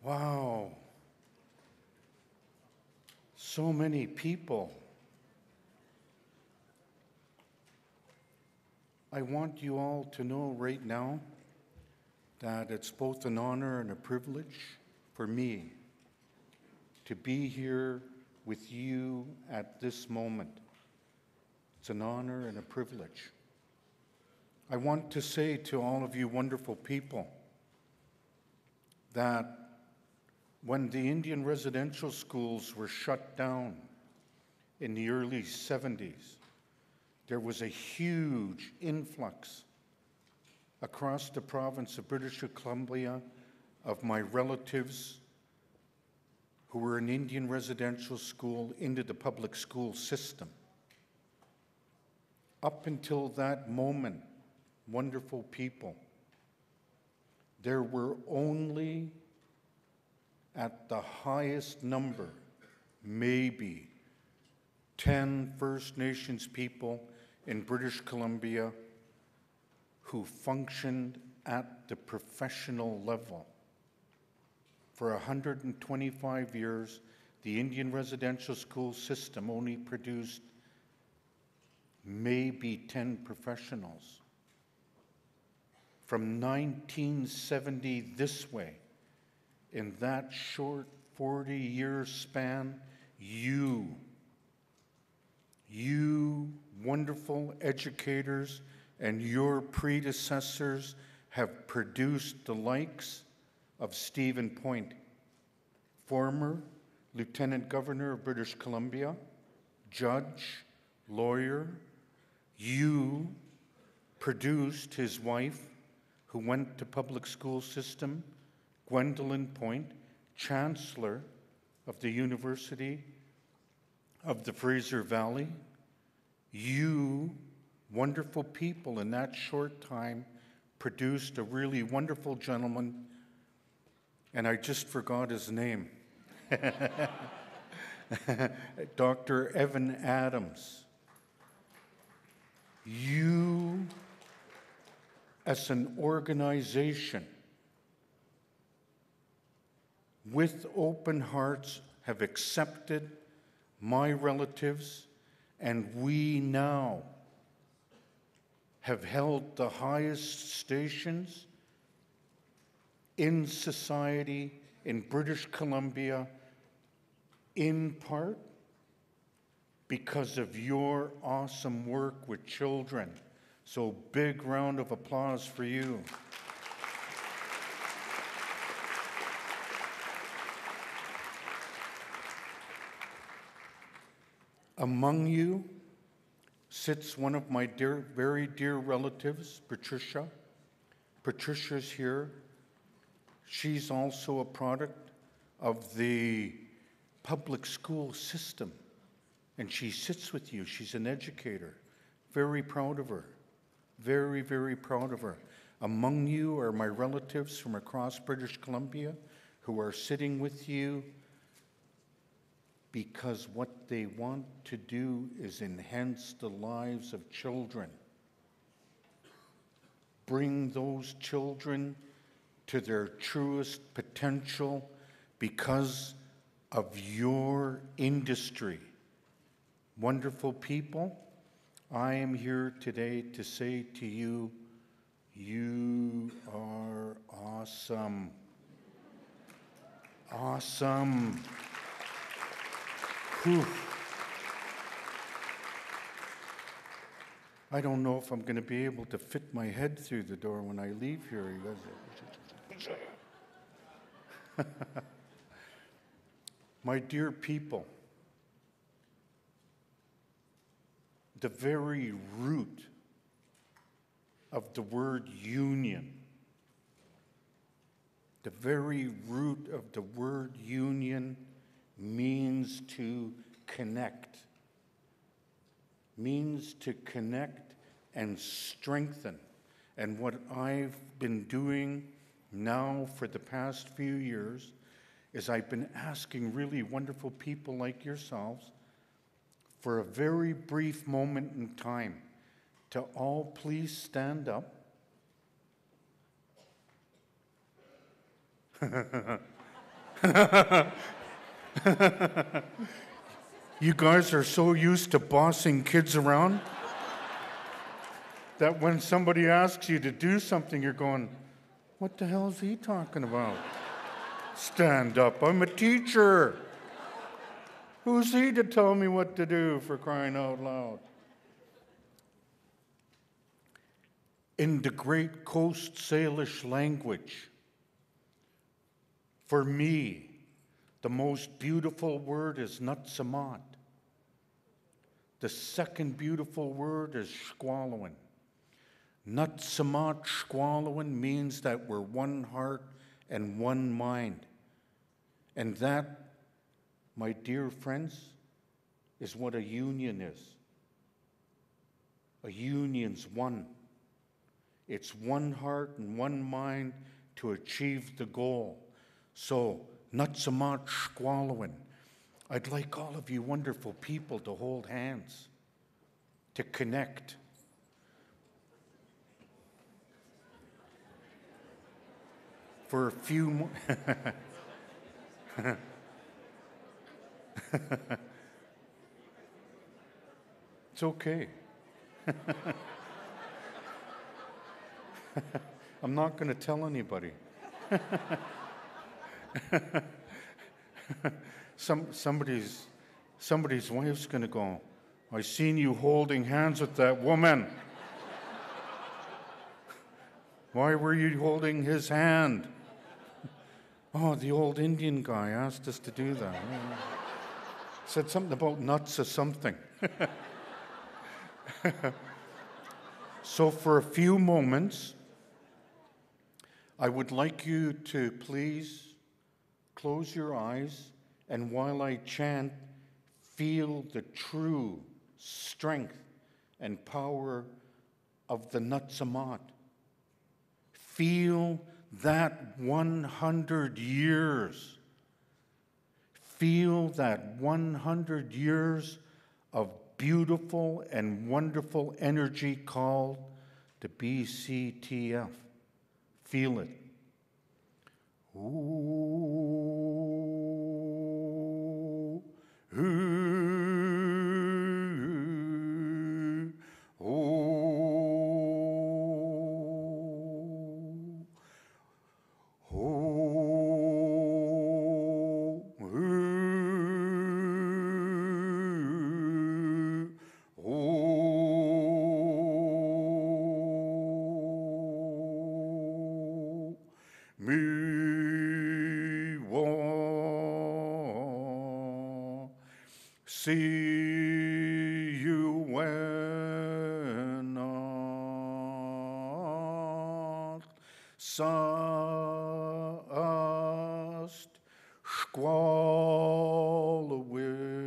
Wow. So many people. I want you all to know right now that it's both an honor and a privilege for me to be here with you at this moment. It's an honor and a privilege. I want to say to all of you wonderful people that when the Indian residential schools were shut down in the early 70s, there was a huge influx across the province of British Columbia of my relatives who were in Indian residential school into the public school system. Up until that moment, wonderful people, there were only at the highest number, maybe 10 First Nations people in British Columbia who functioned at the professional level. For 125 years, the Indian residential school system only produced maybe 10 professionals. From 1970 this way, in that short 40-year span, you wonderful educators and your predecessors have produced the likes of Stephen Pointe, former Lieutenant Governor of British Columbia, judge, lawyer. You produced his wife, who went to public school system, Gwendolyn Pointe, Chancellor of the University of the Fraser Valley. You, wonderful people, in that short time produced a really wonderful gentleman, and I just forgot his name. Dr. Evan Adams. You, as an organization, with open hearts, have accepted my relatives, and we now have held the highest stations in society in British Columbia, in part because of your awesome work with children. So big round of applause for you. Among you sits one of my very dear relatives, Patricia. Patricia's here. She's also a product of the public school system, and she sits with you. She's an educator. Very proud of her. Very, very proud of her. Among you are my relatives from across British Columbia who are sitting with you because what they want to do is enhance the lives of children. Bring those children to their truest potential because of your industry. Wonderful people, I am here today to say to you, you are awesome. Awesome. Whew. I don't know if I'm going to be able to fit my head through the door when I leave here. My dear people, the very root of the word union, the very root of the word union means to connect, and strengthen. And what I've been doing now for the past few years is I've been asking really wonderful people like yourselves for a very brief moment in time to all please stand up. You guys are so used to bossing kids around that when somebody asks you to do something, you're going, what the hell is he talking about? Stand up, I'm a teacher. Who's he to tell me what to do, for crying out loud? In the great Coast Salish language, for me, the most beautiful word is nutsamat. The second beautiful word is squallowin. Nutsamat squallowin means that we're one heart and one mind. And that, my dear friends, is what a union is. A union's one. It's one heart and one mind to achieve the goal. So, nutsamat squallowin. I'd like all of you wonderful people to hold hands, to connect. For a few more. It's okay. I'm not going to tell anybody. Somebody's wife's going to go, I seen you holding hands with that woman. Why were you holding his hand? Oh, the old Indian guy asked us to do that. Said something about nuts or something. So for a few moments, I would like you to please close your eyes, and while I chant, feel the true strength and power of the nutsamat. Feel that 100 years. Feel that 100 years of beautiful and wonderful energy called the BCTF. Feel it. Ooh, ooh, ooh, ooh, me want see you when not sast squall wind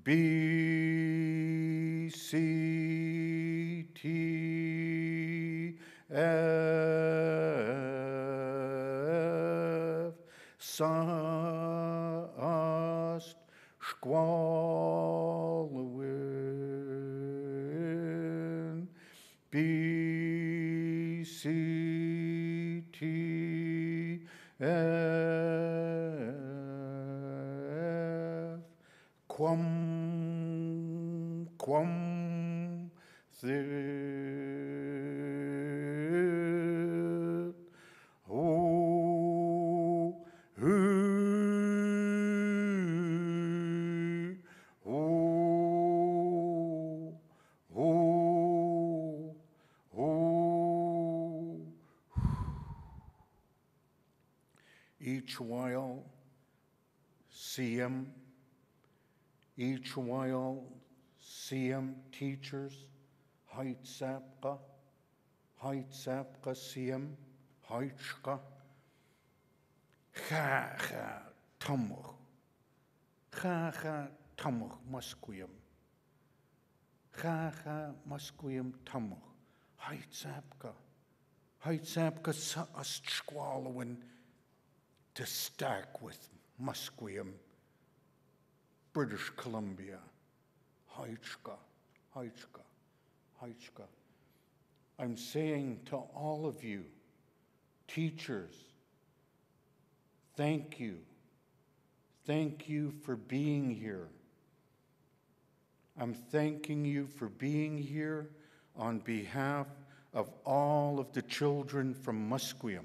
BCTF sast squall wind BCTF quam thit oh each while CM teachers, Hait Sapka CM, Haitska, Cha Tamuch Musqueam, Cha Musqueam Tamuch, Hait Sapka Sast Squallowin to stack with Musqueam, British Columbia, Haitska. I'm saying to all of you teachers, thank you. Thank you for being here. I'm thanking you for being here on behalf of all of the children from Musqueam.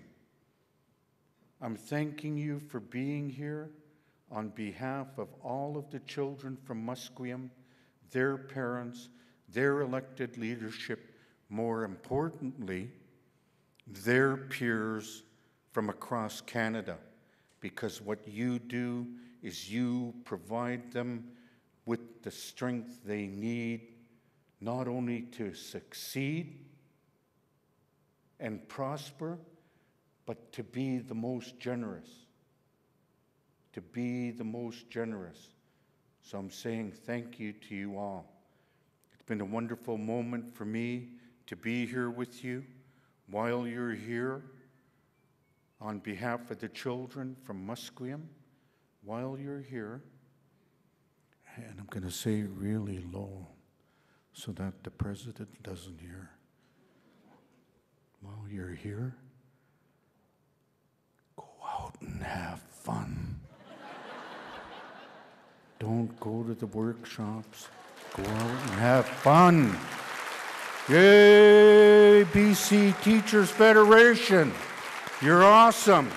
I'm thanking you for being here on behalf of all of the children from Musqueam, their parents, their elected leadership, more importantly, their peers from across Canada, because what you do is you provide them with the strength they need, not only to succeed and prosper, but to be the most generous. To be the most generous. So I'm saying thank you to you all. It's been a wonderful moment for me to be here with you while you're here on behalf of the children from Musqueam, while you're here. And I'm going to say it really low so that the president doesn't hear. While you're here, go out and have fun. Don't go to the workshops. Go out and have fun. Yay, BC Teachers Federation. You're awesome.